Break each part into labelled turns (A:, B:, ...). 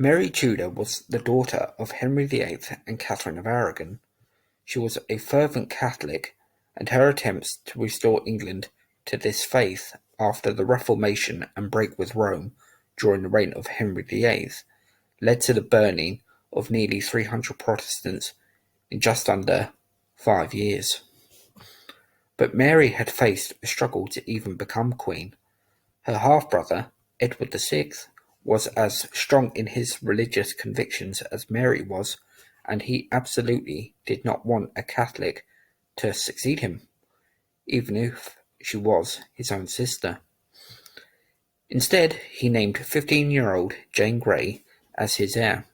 A: Mary Tudor was the daughter of Henry VIII and Catherine of Aragon. She was a fervent Catholic, and her attempts to restore England to this faith after the Reformation and break with Rome during the reign of Henry VIII led to the burning of nearly 300 Protestants in just under 5 years. But Mary had faced a struggle to even become queen. Her half-brother, Edward VI, was as strong in his religious convictions as Mary was, and he absolutely did not want a Catholic to succeed him, even if she was his own sister. Instead, he named 15-year-old Jane Grey as his heir.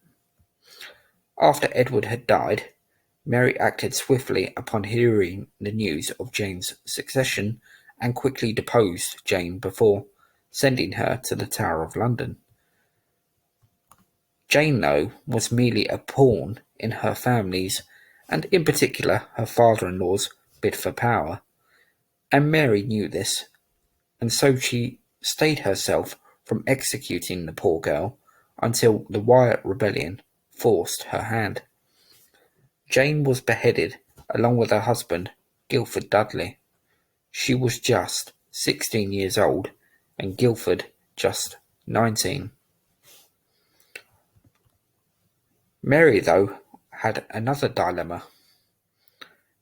A: After Edward had died, Mary acted swiftly upon hearing the news of Jane's succession and quickly deposed Jane before sending her to the Tower of London. Jane, though, was merely a pawn in her family's, and in particular her father-in-law's, bid for power, and Mary knew this, and so she stayed herself from executing the poor girl until the Wyatt Rebellion forced her hand. Jane was beheaded along with her husband, Guilford Dudley. She was just 16 years old, and Guilford just 19. Mary, though, had another dilemma.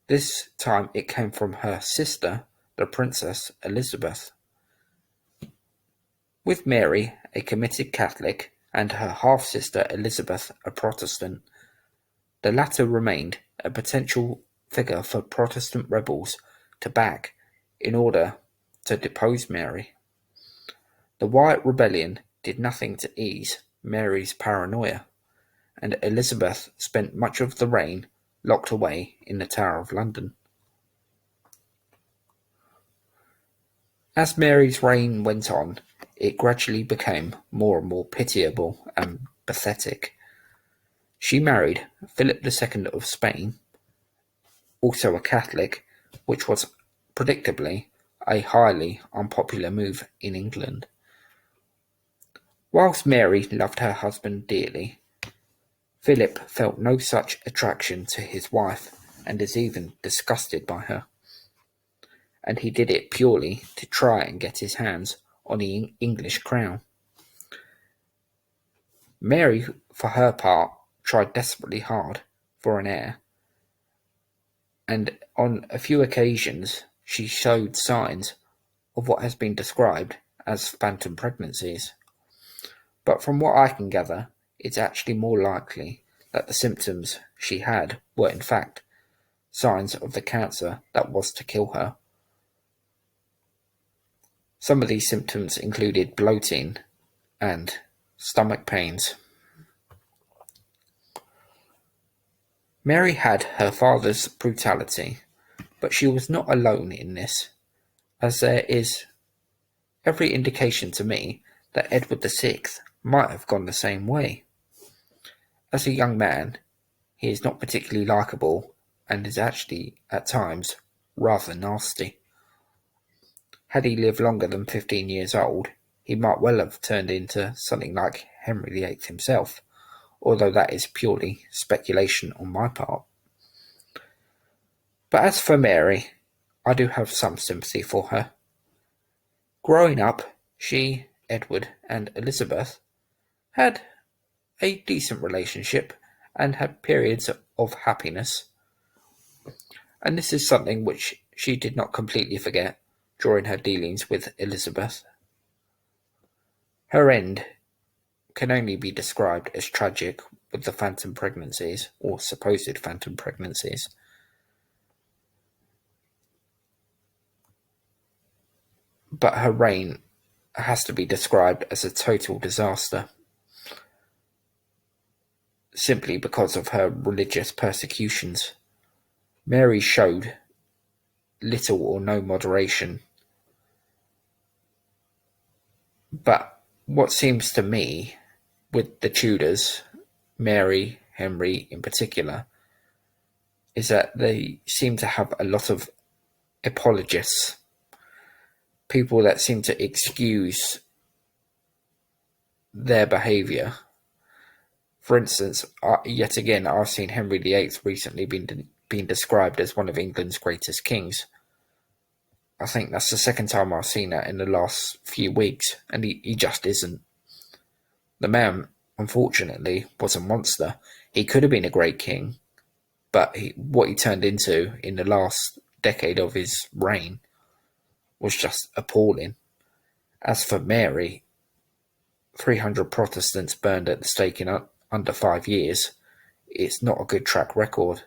A: This time it came from her sister, the Princess Elizabeth. With Mary, a committed Catholic, and her half-sister Elizabeth, a Protestant, the latter remained a potential figure for Protestant rebels to back in order to depose Mary. The Wyatt Rebellion did nothing to ease Mary's paranoia, and Elizabeth spent much of the reign locked away in the Tower of London. As Mary's reign went on, it gradually became more and more pitiable and pathetic. She married Philip II of Spain, also a Catholic, which was predictably a highly unpopular move in England. Whilst Mary loved her husband dearly, Philip felt no such attraction to his wife and is even disgusted by her. And he did it purely to try and get his hands on the English crown. Mary, for her part, tried desperately hard for an heir, and on a few occasions she showed signs of what has been described as phantom pregnancies. But from what I can gather, it's actually more likely that the symptoms she had were in fact signs of the cancer that was to kill her. Some of these symptoms included bloating and stomach pains. Mary had her father's brutality, but she was not alone in this, as there is every indication to me that Edward VI might have gone the same way. As a young man, he is not particularly likable and is actually, at times, rather nasty. Had he lived longer than 15 years old, he might well have turned into something like Henry VIII himself, although that is purely speculation on my part. But as for Mary, I do have some sympathy for her. Growing up, she, Edward, and Elizabeth had a decent relationship and had periods of happiness. And this is something which she did not completely forget during her dealings with Elizabeth. Her end can only be described as tragic with the phantom pregnancies, or supposed phantom pregnancies. But her reign has to be described as a total disaster, simply because of her religious persecutions. Mary showed little or no moderation, but what seems to me, with the Tudors, Mary, Henry in particular, is that they seem to have a lot of apologists, people that seem to excuse their behaviour For instance, yet again, I've seen Henry VIII recently being described as one of England's greatest kings. I think that's the second time I've seen that in the last few weeks, and he just isn't. The man, unfortunately, was a monster. He could have been a great king, but what he turned into in the last decade of his reign was just appalling. As for Mary, 300 Protestants burned at the stake in under 5 years. It's not a good track record.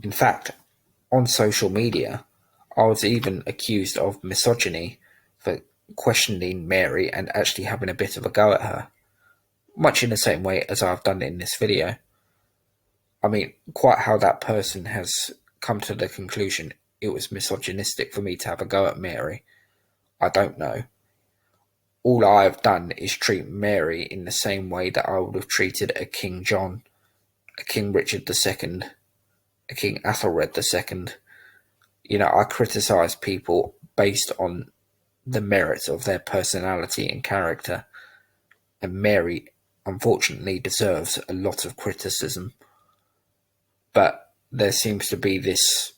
A: In fact, on social media, I was even accused of misogyny for questioning Mary and actually having a bit of a go at her, much in the same way as I've done in this video. I mean, quite how that person has come to the conclusion it was misogynistic for me to have a go at Mary, I don't know. All I have done is treat Mary in the same way that I would have treated a King John, a King Richard II, a King Athelred II. I criticise people based on the merits of their personality and character, and Mary, unfortunately, deserves a lot of criticism. But there seems to be this,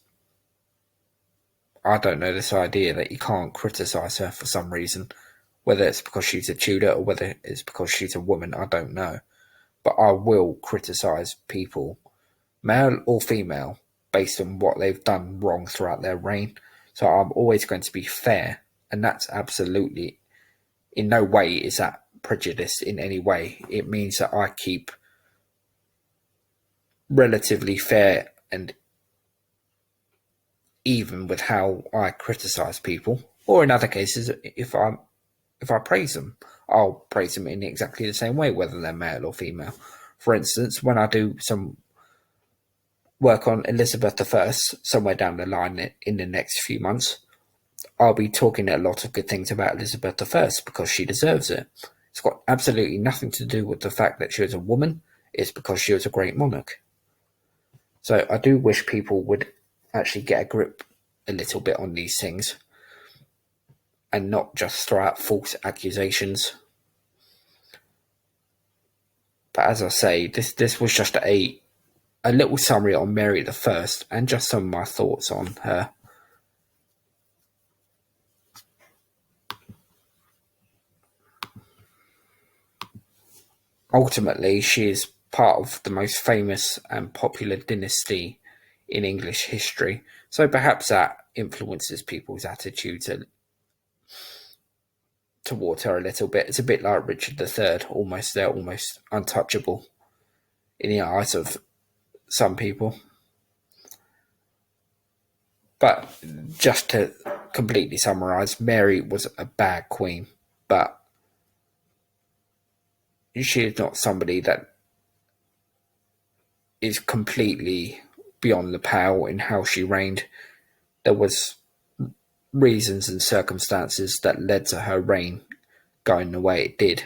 A: this idea that you can't criticise her for some reason. Whether it's because she's a Tudor or whether it's because she's a woman, I don't know. But I will criticise people, male or female, based on what they've done wrong throughout their reign. So I'm always going to be fair, and that's absolutely, in no way is that prejudice in any way. It means that I keep relatively fair and even with how I criticise people, or in other cases, if I praise them, I'll praise them in exactly the same way, whether they're male or female. For instance, when I do some work on Elizabeth I somewhere down the line in the next few months, I'll be talking a lot of good things about Elizabeth I because she deserves it. It's got absolutely nothing to do with the fact that she was a woman. It's because she was a great monarch. So I do wish people would actually get a grip a little bit on these things and not just throw out false accusations. But as I say, this was just a little summary on Mary I and just some of my thoughts on her. Ultimately, she is part of the most famous and popular dynasty in English history, so perhaps that influences people's attitudes towards her a little bit. It's a bit like Richard III, they're almost untouchable in the eyes of some people. But just to completely summarise, Mary was a bad queen, but she is not somebody that is completely beyond the pale in how she reigned. There was reasons and circumstances that led to her reign going the way it did.